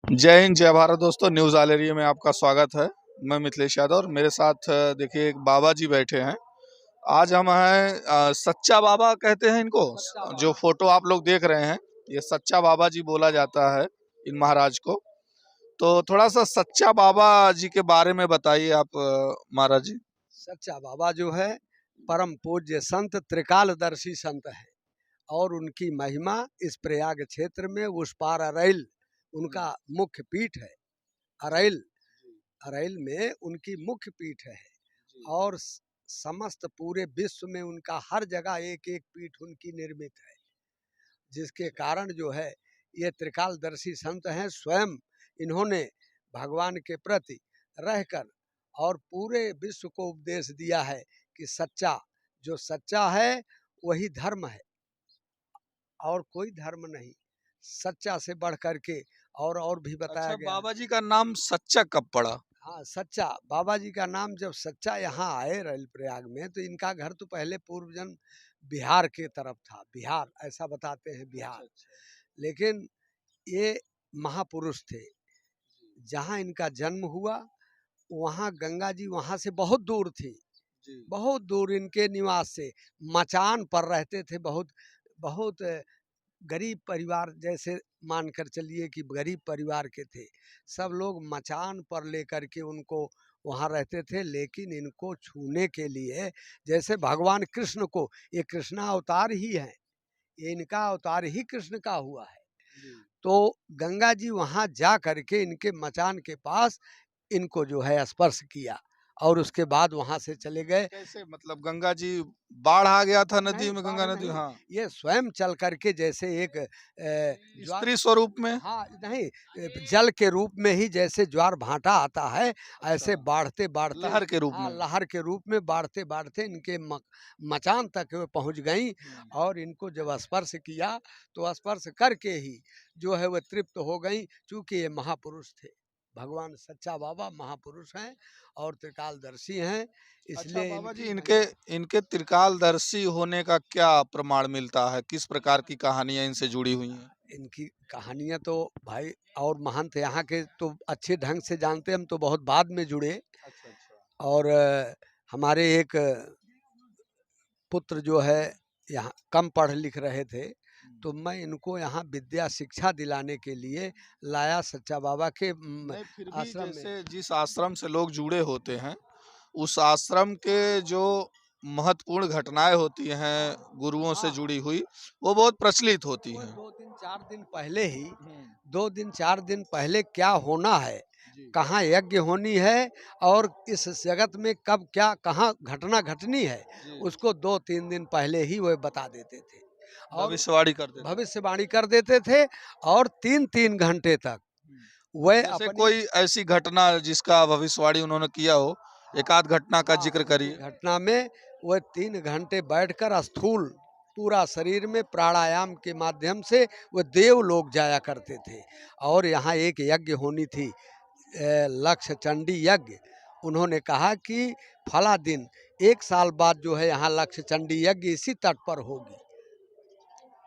जय हिंद जय भारत दोस्तों। न्यूज़ ऑल एरिया में आपका स्वागत है। मैं मिथिलेश यादव और मेरे साथ देखिए एक बाबा जी बैठे हैं। आज हम हैं सच्चा बाबा कहते हैं इनको। जो फोटो आप लोग देख रहे हैं ये सच्चा बाबा जी बोला जाता है इन महाराज को। तो थोड़ा सा सच्चा बाबा जी के बारे में बताइए आप महाराज जी। सच्चा बाबा जो है परम पूज्य संत त्रिकालदर्शी संत है और उनकी महिमा इस प्रयाग क्षेत्र में उस पार अरैल उनका मुख्य पीठ है। अरैल अरैल में उनकी मुख्य पीठ है और समस्त पूरे विश्व में उनका हर जगह एक एक पीठ उनकी निर्मित है, जिसके कारण जो है ये त्रिकालदर्शी संत हैं। स्वयं इन्होंने भगवान के प्रति रहकर और पूरे विश्व को उपदेश दिया है कि सच्चा जो सच्चा है वही धर्म है और कोई धर्म नहीं, सच्चा से बढ़ करके और भी बताया गया। बाबा जी का नाम सच्चा कब पड़ा? हाँ, सच्चा बाबा जी का नाम जब सच्चा यहाँ आए रैल प्रयाग में, तो इनका घर तो पहले पूर्व जन्म बिहार के तरफ था। बिहार ऐसा बताते हैं, बिहार। लेकिन ये महापुरुष थे। जहाँ इनका जन्म हुआ वहाँ गंगा जी वहाँ से बहुत दूर थी, बहुत दूर इनके निवास से। मचान पर रहते थे, बहुत बहुत गरीब परिवार, जैसे मानकर चलिए कि गरीब परिवार के थे। सब लोग मचान पर लेकर के उनको वहाँ रहते थे। लेकिन इनको छूने के लिए, जैसे भगवान कृष्ण को, ये कृष्णा अवतार ही है, ये इनका अवतार ही कृष्ण का हुआ है। तो गंगा जी वहाँ जा करके इनके मचान के पास इनको जो है स्पर्श किया और उसके बाद वहां से चले गए। कैसे मतलब गंगा जी बाढ़ आ गया था नदी में? बाढ़ गंगा नदी, नहीं, हाँ। ये स्वयं चल करके जैसे एक स्त्री स्वरूप में। हाँ नहीं, जल के रूप में ही जैसे ज्वार भाटा आता है, ऐसे बढ़ते बढ़ते लहर के रूप हाँ, में। लहर के रूप में बढ़ते बढ़ते इनके मचान तक वे पहुंच गई। और इनको जब स्पर्श किया तो स्पर्श करके ही जो है वह तृप्त हो गई, क्योंकि ये महापुरुष थे। भगवान सच्चा बाबा महापुरुष हैं और त्रिकालदर्शी हैं, इसलिए बाबा जी इनकी इनके महिमा। इनके त्रिकालदर्शी होने का क्या प्रमाण मिलता है? किस प्रकार की कहानियां इनसे जुड़ी हुई हैं? इनकी कहानियाँ तो भाई और महंत यहाँ के तो अच्छे ढंग से जानते, हम तो बहुत बाद में जुड़े। और हमारे एक पुत्र जो है यहाँ कम पढ़ लिख रहे थे, तो मैं इनको यहाँ विद्या शिक्षा दिलाने के लिए लाया सच्चा बाबा के नहीं, फिर भी आश्रम में। जैसे जिस आश्रम से लोग जुड़े होते हैं उस आश्रम के जो महत्वपूर्ण घटनाएं होती हैं गुरुओं से हाँ, जुड़ी हुई, वो बहुत प्रचलित होती वो हैं। 2 दिन 4 दिन पहले ही, 2 दिन 4 दिन पहले क्या होना है, कहाँ यज्ञ होनी है और इस जगत में कब क्या कहाँ घटना घटनी है, उसको 2-3 दिन पहले ही वह बता देते थे और भविष्यवाणी कर देते हैं। भविष्यवाणी कर देते थे। और 3-3 घंटे तक वह जैसे अपनी कोई ऐसी घटना जिसका भविष्यवाणी उन्होंने किया हो, एक आध घटना का जिक्र करिए। घटना में वह 3 घंटे बैठकर स्थूल पूरा शरीर में प्राणायाम के माध्यम से वह देव लोग जाया करते थे। और यहाँ एक यज्ञ होनी थी, लक्ष्य चंडी यज्ञ। उन्होंने कहा कि फला दिन 1 साल बाद जो है यहाँ लक्ष्य चंडी यज्ञ इसी तट पर होगी।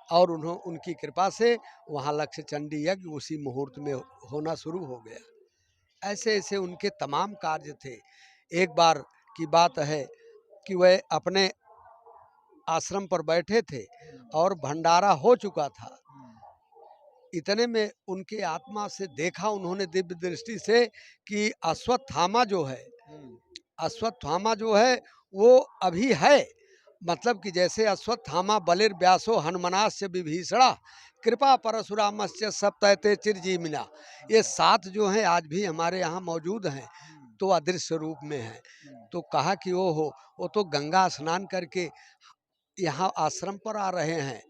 और उनकी कृपा से वहाँ लक्ष्य चंडी यज्ञ उसी मुहूर्त में होना शुरू हो गया। ऐसे ऐसे उनके तमाम कार्य थे। एक बार की बात है कि वह अपने आश्रम पर बैठे थे और भंडारा हो चुका था। इतने में उनके आत्मा से देखा उन्होंने दिव्य दृष्टि से कि अश्वत्थामा जो है, अश्वत्थामा जो है वो अभी है। मतलब कि जैसे अश्वत्थामा बलिर व्यासो हनुमनास्य विभीषणा कृपा परशुरामस्य सप्तैते चिरजीविना, ये 7 जो हैं आज भी हमारे यहाँ मौजूद हैं, तो अदृश्य रूप में है। तो कहा कि ओ हो, वो तो गंगा स्नान करके यहाँ आश्रम पर आ रहे हैं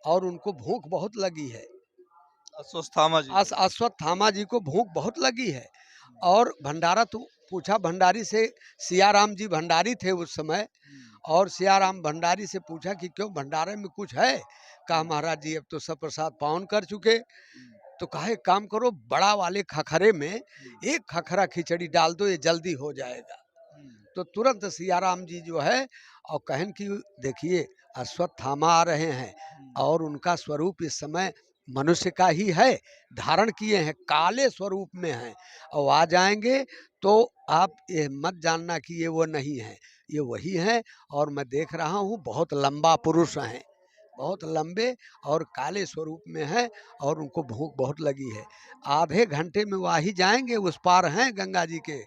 और उनको भूख बहुत लगी है। अश्वत्थामा जी को। अश्वत्थामा जी को भूख बहुत लगी है और भंडारा तो पूछा भंडारी से। सियाराम जी भंडारी थे उस समय, और सियाराम भंडारी से पूछा कि क्यों भंडारे में कुछ है? कहा महाराज जी अब तो सब प्रसाद पावन कर चुके। तो कहा एक काम करो, बड़ा वाले खखरे में एक खखरा खिचड़ी डाल दो, ये जल्दी हो जाएगा। तो तुरंत सियाराम जी जो है और कहन कि देखिए अश्वत्थामा आ रहे हैं और उनका स्वरूप इस समय मनुष्य का ही है, धारण किए हैं, काले स्वरूप में हैं। और आ जाएंगे तो आप ये मत जानना कि ये वो नहीं है, ये वही हैं। और मैं देख रहा हूँ बहुत लंबा पुरुष हैं, बहुत लंबे और काले स्वरूप में हैं, और उनको भूख बहुत लगी है। आधे घंटे में वो आ ही जाएंगे, उस पार हैं, गंगा जी के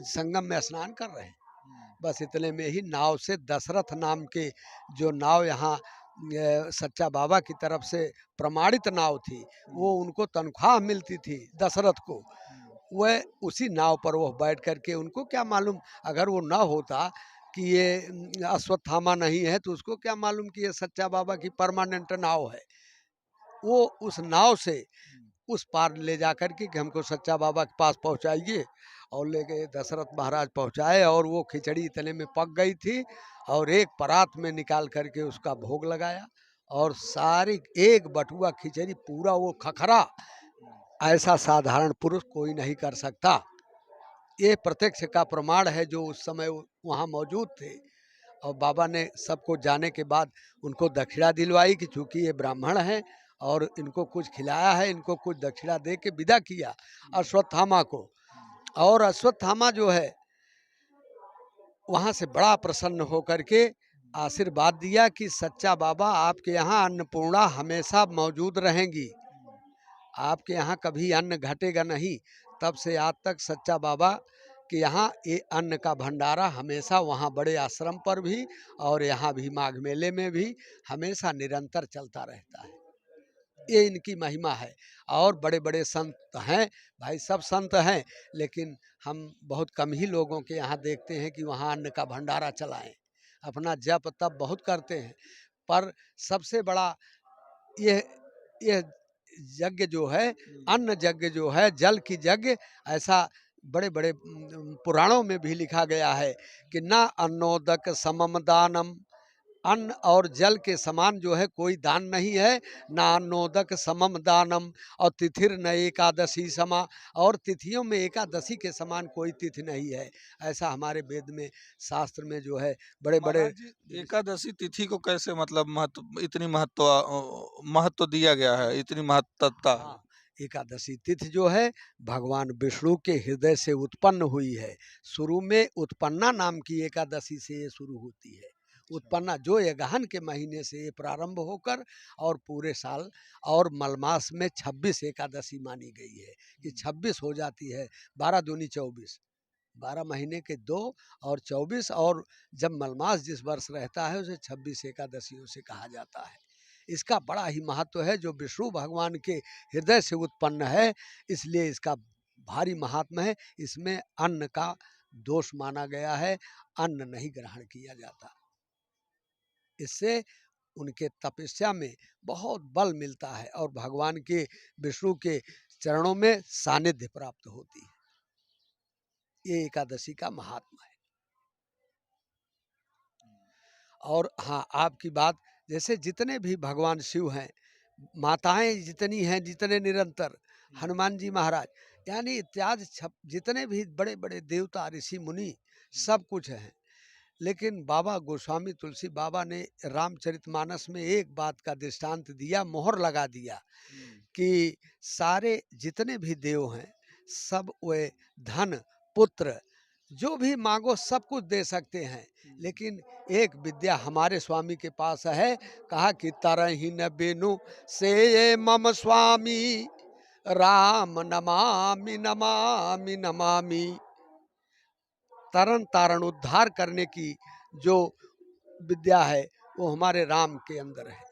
संगम में स्नान कर रहे हैं। बस इतने में ही नाव से दशरथ नाम के जो नाव यहाँ सच्चा बाबा की तरफ से प्रमाणित नाव थी, वो उनको तनख्वाह मिलती थी दशरथ को, वह उसी नाव पर वो बैठ करके, उनको क्या मालूम, अगर वो ना होता कि ये अश्वत्थामा नहीं है, तो उसको क्या मालूम कि ये सच्चा बाबा की परमानेंट नाव है। वो उस नाव से उस पार ले जा कर के कि हमको सच्चा बाबा के पास पहुंचाइए, और ले गए। दशरथ महाराज पहुंचाए, और वो खिचड़ी इतने में पक गई थी, और एक परात में निकाल करके उसका भोग लगाया, और सारी एक बटुआ खिचड़ी पूरा वो खखरा, ऐसा साधारण पुरुष कोई नहीं कर सकता। ये प्रत्यक्ष का प्रमाण है, जो उस समय वहाँ मौजूद थे। और बाबा ने सबको जाने के बाद उनको दक्षिणा दिलवाई कि चूंकि ये ब्राह्मण हैं और इनको कुछ खिलाया है, इनको कुछ दक्षिणा दे के विदा किया अश्वत्थामा को। और अश्वत्थामा जो है वहाँ से बड़ा प्रसन्न होकर के आशीर्वाद दिया कि सच्चा बाबा आपके यहाँ अन्नपूर्णा हमेशा मौजूद रहेंगी, आपके यहाँ कभी अन्न घटेगा नहीं। तब से आज तक सच्चा बाबा के यहाँ ये अन्न का भंडारा हमेशा, वहाँ बड़े आश्रम पर भी और यहाँ भी माघ मेले में भी हमेशा निरंतर चलता रहता है। ये इनकी महिमा है। और बड़े बड़े संत हैं भाई, सब संत हैं, लेकिन हम बहुत कम ही लोगों के यहाँ देखते हैं कि वहाँ अन्न का भंडारा चलाएं। अपना जप तप बहुत करते हैं, पर सबसे बड़ा ये ये यज्ञ जो है, अन्न यज्ञ जो है, जल की यज्ञ, ऐसा बड़े बड़े पुराणों में भी लिखा गया है कि ना अन्नोदक समम दानम, अन्न और जल के समान जो है कोई दान नहीं है। ना अन्नोदक समम दानम, और तिथिर न एकादशी समा, और तिथियों में एकादशी के समान कोई तिथि नहीं है। ऐसा हमारे वेद में, शास्त्र में जो है बड़े बड़े। महाराज जी, एकादशी तिथि को कैसे मतलब महत्व, इतनी महत्व दिया गया है, इतनी महत्वता? हाँ, एकादशी तिथि जो है भगवान विष्णु के हृदय से उत्पन्न हुई है। शुरू में उत्पन्ना नाम की एकादशी से ये शुरू होती है। उत्पन्ना जो यगहन के महीने से ये प्रारंभ होकर और पूरे साल, और मलमास में 26 एकादशी मानी गई है कि 26 हो जाती है, 12 दूनी 24, 12 महीने के 2 और 24, और जब मलमास जिस वर्ष रहता है उसे 26 एकादशियों से कहा जाता है। इसका बड़ा ही महत्व है, जो विष्णु भगवान के हृदय से उत्पन्न है, इसलिए इसका भारी महात्मा है। इसमें अन्न का दोष माना गया है, अन्न नहीं ग्रहण किया जाता। इससे उनके तपस्या में बहुत बल मिलता है, और भगवान के, विष्णु के चरणों में सानिध्य प्राप्त होती है। ये एकादशी का महात्मा है। और हाँ, आपकी बात, जैसे जितने भी भगवान शिव हैं, माताएं जितनी हैं, जितने निरंतर, हनुमान जी महाराज, यानी इत्यादि जितने भी बड़े बड़े देवता ऋषि मुनि सब कुछ हैं। लेकिन बाबा गोस्वामी तुलसी बाबा ने रामचरितमानस में एक बात का दृष्टांत दिया, मोहर लगा दिया कि सारे जितने भी देव हैं, सब वे धन पुत्र जो भी मांगो सब कुछ दे सकते हैं, लेकिन एक विद्या हमारे स्वामी के पास है। कहा कि तरहीन बेनु से ये मम स्वामी, राम नमामि नमामि नमामि। तरन तारण उद्धार करने की जो विद्या है, वो हमारे राम के अंदर है।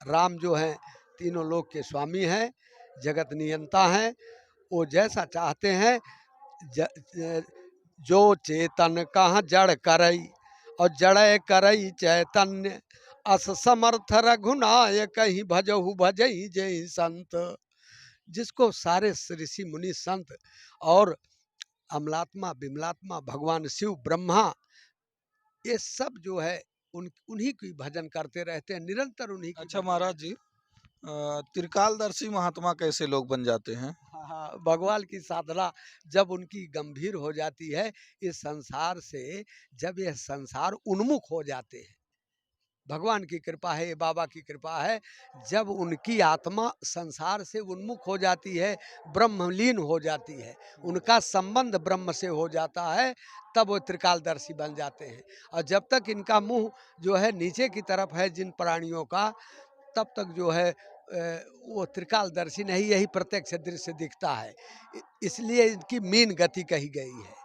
राम जो है तीनों लोक के स्वामी हैं, जगत नियंता हैं। वो जैसा चाहते हैं, जो चेतन कहाँ जड़ करई, और जड़ करई चैतन्य, अस समर्थ रघुनायक ही भजहु भजई जय संत। जिसको सारे ऋषि मुनि संत और अमलात्मा विमलात्मा भगवान शिव ब्रह्मा, ये सब जो है उन्हीं की भजन करते रहते हैं, निरंतर उन्हीं की। अच्छा महाराज जी, त्रिकालदर्शी महात्मा कैसे लोग बन जाते हैं? हाँ, भगवान की साधना जब उनकी गंभीर हो जाती है, इस संसार से जब यह संसार उन्मुख हो जाते हैं, भगवान की कृपा है, ये बाबा की कृपा है। जब उनकी आत्मा संसार से उन्मुख हो जाती है, ब्रह्मलीन हो जाती है, उनका संबंध ब्रह्म से हो जाता है, तब वो त्रिकालदर्शी बन जाते हैं। और जब तक इनका मुंह जो है नीचे की तरफ है जिन प्राणियों का, तब तक जो है वो त्रिकालदर्शी नहीं, यही प्रत्यक्ष दृश्य दिखता है। इसलिए इनकी मीन गति कही गई है।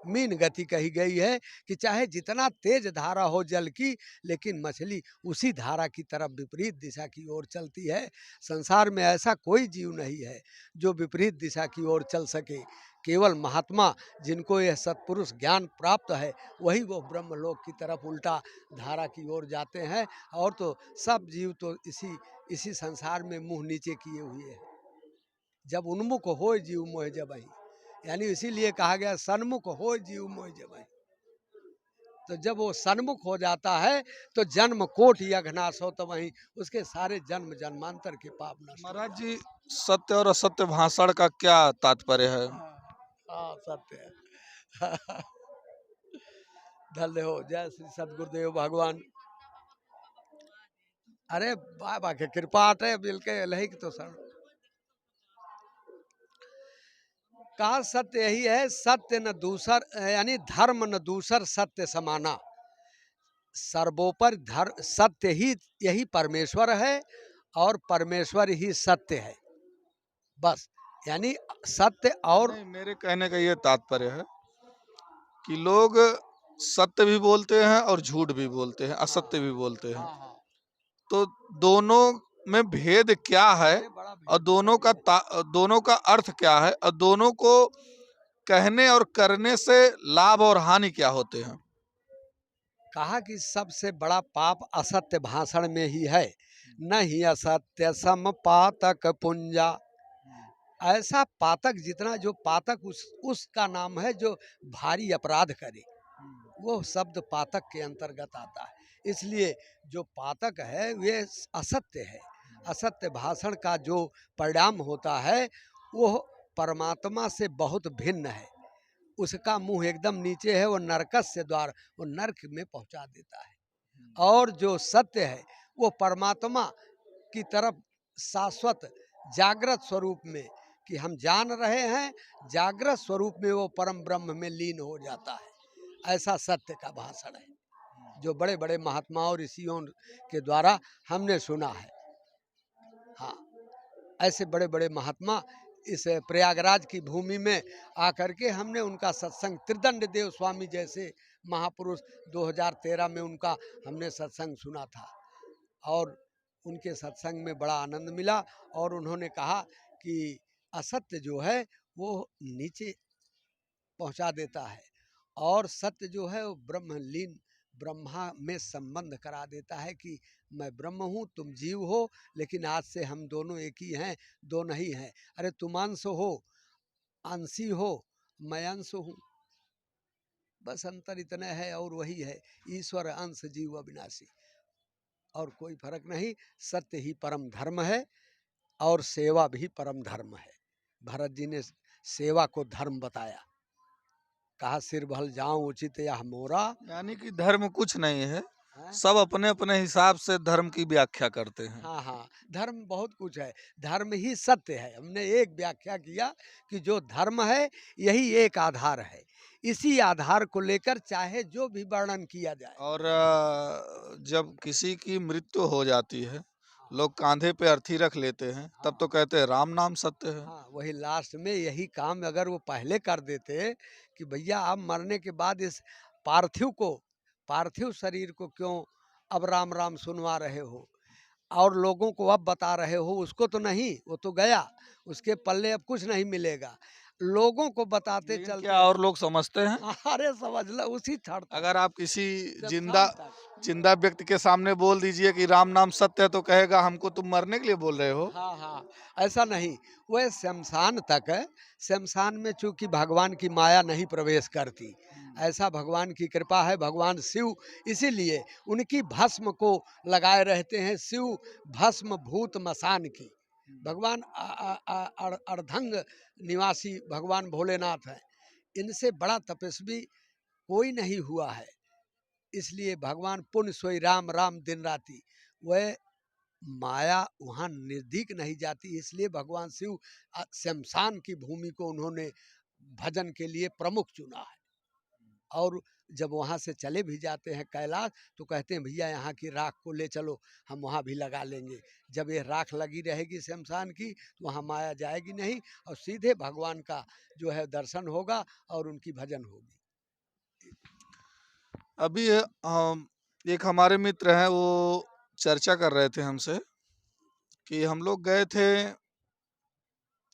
मीन गति कही गई है कि चाहे जितना तेज धारा हो जल की, लेकिन मछली उसी धारा की तरफ विपरीत दिशा की ओर चलती है। संसार में ऐसा कोई जीव नहीं है जो विपरीत दिशा की ओर चल सके। केवल महात्मा, जिनको यह सत्पुरुष ज्ञान प्राप्त है, वही वो ब्रह्मलोक की तरफ उल्टा धारा की ओर जाते हैं। और तो सब जीव तो इसी संसार में मुंह नीचे किए हुए हैं। जब उन्मुख हो जीव मोह जबहि, यानी इसीलिए कहा गया सन्मुख हो जीव मोह जबहि। तो जब वो सन्मुख हो जाता है तो जन्म कोट यघनाश हो, तो वहीं उसके सारे जन्म जन्मांतर के पाप नष्ट हो महाराज जाते जी, सत्य और असत्य भाषण का क्या तात्पर्य है? हैं। हाँ, सत्य है। धन्य हो, जय श्री सदगुरुदेव भगवान। अरे बाबा के कृपा है, बिल्के लही तो सर कहा सत्य यही है, सत्य न दूसर, यानी धर्म न दूसर सत्य समाना। सर्वोपर धर्म सत्य ही, यही परमेश्वर है और परमेश्वर ही सत्य है। बस, यानी सत्य और नहीं, मेरे कहने का ये तात्पर्य है कि लोग सत्य भी बोलते हैं और झूठ भी बोलते हैं, असत्य भी बोलते हैं। हाँ हाँ, तो दोनों में भेद क्या है अरे बड़ा और भेद है। दोनों का अर्थ क्या है और दोनों को कहने और करने से लाभ और हानि क्या होते हैं? कहा कि सबसे बड़ा पाप असत्य भाषण में ही है। नहीं असत्य सम पातक पुंजा। ऐसा पातक, जितना जो पातक उसका नाम है जो भारी अपराध करे, वो शब्द पातक के अंतर्गत आता है। इसलिए जो पातक है वे असत्य है। असत्य भाषण का जो परिणाम होता है वो परमात्मा से बहुत भिन्न है। उसका मुंह एकदम नीचे है, वो नरकस से द्वार, वो नरक में पहुंचा देता है। और जो सत्य है वो परमात्मा की तरफ शाश्वत जागृत स्वरूप में, कि हम जान रहे हैं, जागृत स्वरूप में वो परम ब्रह्म में लीन हो जाता है। ऐसा सत्य का भाषण है जो बड़े बड़े महात्माओं ऋषियों के द्वारा हमने सुना है। हाँ, ऐसे बड़े बड़े महात्मा इस प्रयागराज की भूमि में आकर के हमने उनका सत्संग, त्रिदंड देव स्वामी जैसे महापुरुष 2013 में उनका हमने सत्संग सुना था। और उनके सत्संग में बड़ा आनंद मिला। और उन्होंने कहा कि असत्य जो है वो नीचे पहुंचा देता है, और सत्य जो है वो ब्रह्मलीन, ब्रह्मा में संबंध करा देता है कि मैं ब्रह्म हूँ, तुम जीव हो, लेकिन आज से हम दोनों एक ही हैं, दो नहीं हैं। अरे तुम अंश हो, अंशी हो, मैं अंश हूँ, बस अंतर इतना है, और वही है ईश्वर अंश जीव अविनाशी, और कोई फर्क नहीं। सत्य ही परम धर्म है और सेवा भी परम धर्म है। भरत जी ने सेवा को धर्म बताया, कहा सिर भल जाऊं उचित या मोरा। यानी कि धर्म कुछ नहीं है, हैं? सब अपने अपने हिसाब से धर्म की व्याख्या करते हैं। हाँ हाँ, धर्म बहुत कुछ है, धर्म ही सत्य है। हमने एक व्याख्या किया कि जो धर्म है यही एक आधार है, इसी आधार को लेकर चाहे जो भी वर्णन किया जाए। और जब किसी की मृत्यु हो जाती है, लोग कांधे पे अर्थी रख लेते हैं, तब तो कहते हैं राम नाम सत्य है। हाँ, वही लास्ट में यही काम अगर वो पहले कर देते कि भैया आप मरने के बाद इस पार्थिव को, पार्थिव शरीर को क्यों अब राम राम सुनवा रहे हो और लोगों को अब बता रहे हो, उसको तो नहीं, वो तो गया, उसके पल्ले अब कुछ नहीं मिलेगा, लोगों को बताते लेकिन चलते। क्या और लोग समझते हैं? अरे समझ लो, उसी क्षण तक, अगर आप किसी जिंदा शमशान तक। जिंदा व्यक्ति के सामने बोल दीजिए कि राम नाम सत्य है, तो कहेगा हमको तुम मरने के लिए बोल रहे हो। हाँ हाँ, ऐसा नहीं, वह शमशान तक है। शमशान में चूंकि भगवान की माया नहीं प्रवेश करती, ऐसा भगवान की कृपा है। भगवान शिव इसीलिए उनकी भस्म को लगाए रहते हैं, शिव भस्म भूत मसान की। भगवान अर्धंग निवासी भगवान भोलेनाथ हैं, इनसे बड़ा तपस्वी कोई नहीं हुआ है। इसलिए भगवान पुण्य सोई राम राम दिन राति, वह माया वहाँ नजदीक नहीं जाती। इसलिए भगवान शिव शमशान की भूमि को उन्होंने भजन के लिए प्रमुख चुना है। और जब वहाँ से चले भी जाते हैं कैलाश, तो कहते हैं भैया यहाँ की राख को ले चलो, हम वहाँ भी लगा लेंगे। जब ये राख लगी रहेगी शमशान की, तो वहाँ माया जाएगी नहीं, और सीधे भगवान का जो है दर्शन होगा और उनकी भजन होगी। अभी एक हमारे मित्र हैं, वो चर्चा कर रहे थे हमसे कि हम लोग गए थे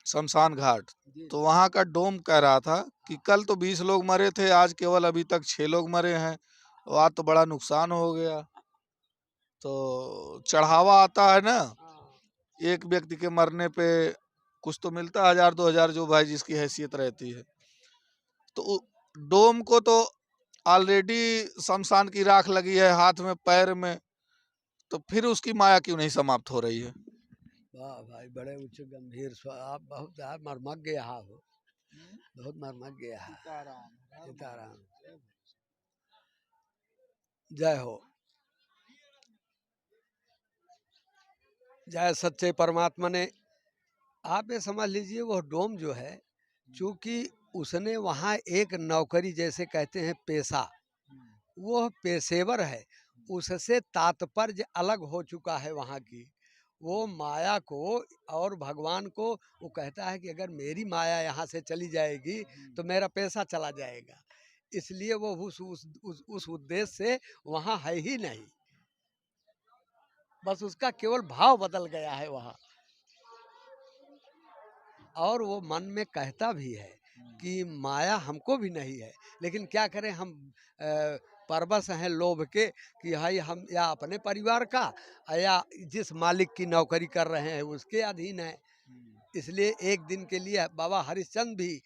शमशान घाट, तो वहाँ का डोम कह रहा था कि कल तो 20 लोग मरे थे, आज केवल अभी तक 6 लोग मरे हैं, और आज तो बड़ा नुकसान हो गया। तो चढ़ावा आता है ना, एक व्यक्ति के मरने पे कुछ तो मिलता है, 1000-2000 जो भाई जिसकी हैसियत रहती है। तो डोम को तो ऑलरेडी शमशान की राख लगी है हाथ में पैर में, तो फिर उसकी माया क्यों नहीं समाप्त हो रही है? वाह भाई, बड़े उच्च गंभीर आप बहुत मर्मज्ञ यहाँ हो, बहुत मर्मज्ञ यहाँ। सीताराम, जय हो, जय सच्चे परमात्मा ने। आप ये समझ लीजिए, वो डोम जो है, चूंकि उसने वहाँ एक नौकरी जैसे कहते हैं पेशा, वो पेशेवर है, उससे तात्पर्य अलग हो चुका है वहाँ की। वो माया को और भगवान को वो कहता है कि अगर मेरी माया यहाँ से चली जाएगी तो मेरा पैसा चला जाएगा। इसलिए वो उस उद्देश्य से वहाँ है ही नहीं, बस उसका केवल भाव बदल गया है वहाँ। और वो मन में कहता भी है कि माया हमको भी नहीं है, लेकिन क्या करें हम, परवश हैं लोभ के कि भाई हम या अपने परिवार का या जिस मालिक की नौकरी कर रहे हैं उसके अधीन है। इसलिए एक दिन के लिए बाबा हरिश्चंद्र भी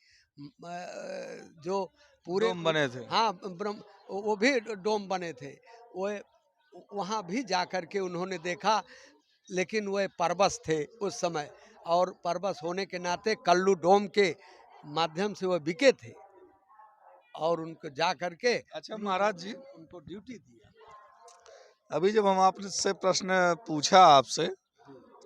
जो पूरे डोम बने थे। हाँ ब्रह्म, वो भी डोम बने थे। वो वहाँ भी जा कर के उन्होंने देखा, लेकिन वह परबस थे उस समय, और परबस होने के नाते कल्लू डोम के माध्यम से वह बिके थे, और उनको जा करके अच्छा महाराज जी, उनको ड्यूटी दिया। अभी जब हम आपसे प्रश्न पूछा आपसे,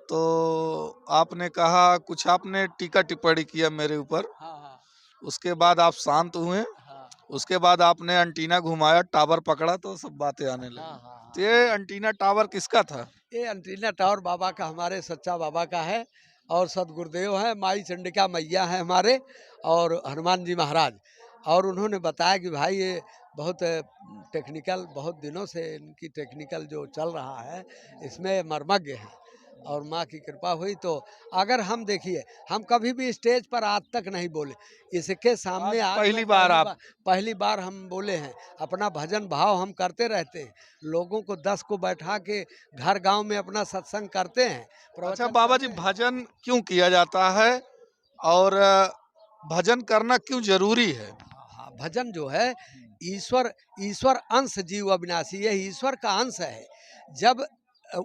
तो आपने कहा कुछ, आपने टीका टिप्पणी किया मेरे ऊपर, हाँ हाँ उसके बाद आप शांत हुए, हाँ उसके बाद आपने अंटीना घुमाया, टावर पकड़ा, तो सब बातें आने हाँ लगी। हाँ। तो ये अंटीना टावर किसका था? ये अंटीना टावर बाबा का, हमारे सच्चा बाबा का है, और सदगुरुदेव है, माई चंडिका मैया है हमारे, और हनुमान जी महाराज। और उन्होंने बताया कि भाई ये बहुत टेक्निकल, बहुत दिनों से इनकी टेक्निकल जो चल रहा है इसमें मर्मज्ञ है, और माँ की कृपा हुई। तो अगर हम देखिए, हम कभी भी स्टेज पर आज तक नहीं बोले, इसके सामने आज पहली बार आप पहली बार हम बोले हैं। अपना भजन भाव हम करते रहते हैं, लोगों को 10 को बैठा के घर गांव में अपना सत्संग करते हैं। अच्छा प्रवचन बाबा जी, करते हैं। भजन क्यों किया जाता है और भजन करना क्यों जरूरी है? हाँ, भजन जो है, ईश्वर ईश्वर अंश जीव अविनाशी, यह ईश्वर का अंश है। जब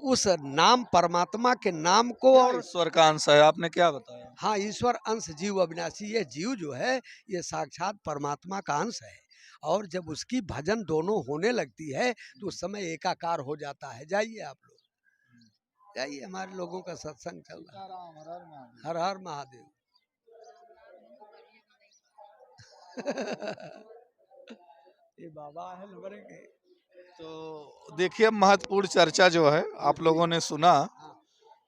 उस नाम परमात्मा के नाम को, क्या और ईश्वर का अंश है, आपने क्या बताया? हाँ, ईश्वर अंश जीव अविनाशी, ये जीव जो है ये साक्षात परमात्मा का अंश है। और जब उसकी भजन दोनों होने लगती है तो उस समय एकाकार हो जाता है। जाइए आप लोग, जाइए, हमारे लोगों का सत्संग चल रहा है। हर हर महादेव। ये बाबा है लबरे के। तो देखिए, महत्वपूर्ण चर्चा जो है आप लोगों ने सुना, हाँ,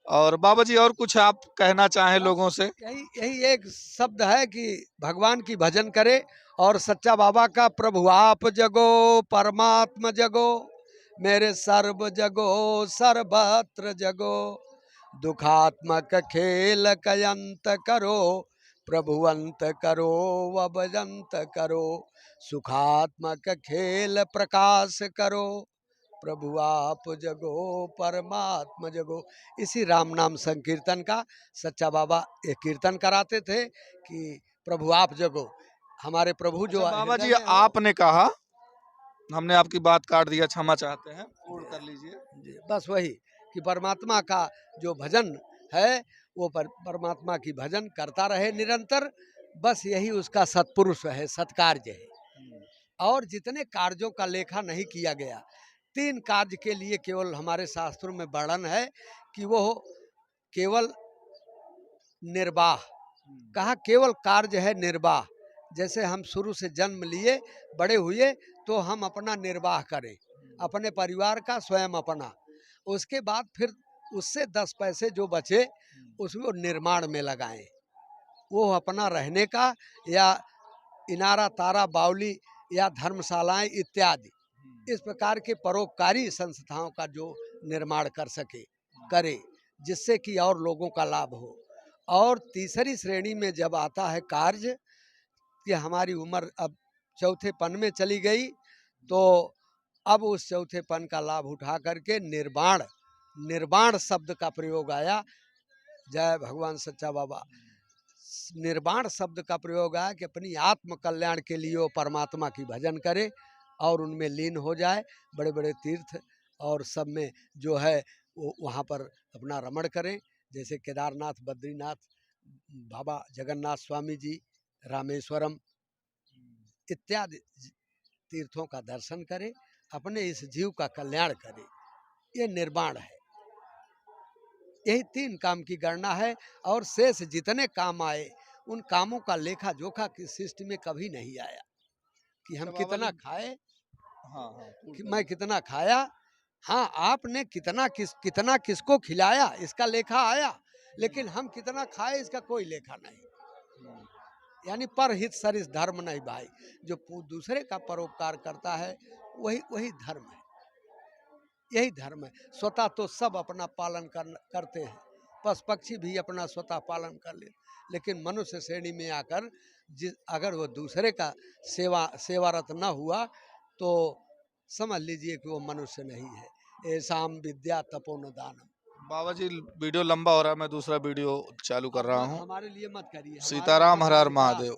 और बाबा जी और कुछ आप कहना चाहें लोगों से? यही यही एक शब्द है कि भगवान की भजन करे, और सच्चा बाबा का प्रभु आप जगो परमात्मा जगो, मेरे सर्व जगो सर्वत्र जगो, दुखात्मक खेल कयंत करो, प्रभु अंत करो वबजंत करो, सुखात्मक खेल प्रकाश करो, प्रभु आप जगो परमात्मा जगो। इसी राम नाम संकीर्तन का सच्चा बाबा ये कीर्तन कराते थे कि प्रभु आप जगो। हमारे प्रभु जो अच्छा बाबा हृदय जी, में हो। आपने कहा, हमने आपकी बात काट दिया, क्षमा चाहते हैं, पूर्ण कर लीजिए। जी, बस वही कि परमात्मा का जो भजन है वो परमात्मा की भजन करता रहे निरंतर, बस यही उसका सत्पुरुष है, सत्कार्य है। और जितने कार्यों का लेखा नहीं किया गया, 3 कार्य के लिए केवल हमारे शास्त्रों में वर्णन है कि वो केवल निर्वाह, कहा केवल कार्य है निर्वाह। जैसे हम शुरू से जन्म लिए बड़े हुए तो हम अपना निर्वाह करें, अपने परिवार का, स्वयं अपना। उसके बाद फिर उससे 10 पैसे जो बचे उसको निर्माण में लगाएं, वो अपना रहने का, या इनारा तारा बावली या धर्मशालाएं इत्यादि इस प्रकार के परोपकारी संस्थाओं का जो निर्माण कर सके करे, जिससे कि और लोगों का लाभ हो। और तीसरी श्रेणी में जब आता है कार्य कि हमारी उम्र अब चौथेपन में चली गई, तो अब उस चौथेपन का लाभ उठा करके निर्वाण, निर्वाण शब्द का प्रयोग आया। जय भगवान सच्चा बाबा। निर्वाण शब्द का प्रयोग आया कि अपनी आत्म कल्याण के लिए वो परमात्मा की भजन करे और उनमें लीन हो जाए। बड़े बड़े तीर्थ और सब में जो है वो वहाँ पर अपना रमण करें, जैसे केदारनाथ, बद्रीनाथ, बाबा जगन्नाथ स्वामी जी, रामेश्वरम इत्यादि तीर्थों का दर्शन करें, अपने इस जीव का कल्याण करें। ये निर्वाण है। यही 3 काम की गणना है। और शेष जितने काम आए उन कामों का लेखा जोखा की सृष्टि में कभी नहीं आया कि हम अच्छा बाबा कितना जी। खाए, हाँ हाँ कि मैं कितना खाया। हाँ, आपने कितना किसको खिलाया इसका लेखा आया, लेकिन हम कितना खाए इसका कोई लेखा नहीं। यानी परहित सरिस धर्म नहीं भाई। जो दूसरे का परोपकार करता है वही वही धर्म है, यही धर्म है। स्वतः तो सब अपना पालन करते हैं, पशु पक्षी भी अपना स्वतः पालन कर ले, लेकिन मनुष्य श्रेणी में आकर अगर वो दूसरे का सेवारत न हुआ तो समझ लीजिए कि वो मनुष्य नहीं है। ऐसाम विद्या तपो न दानम। बाबा जी, वीडियो लंबा हो रहा है, मैं दूसरा वीडियो चालू कर आप रहा मत हूँ। हमारे लिए मत करिए, हमारा सीताराम, जो हर है हर दूसरा महादेव।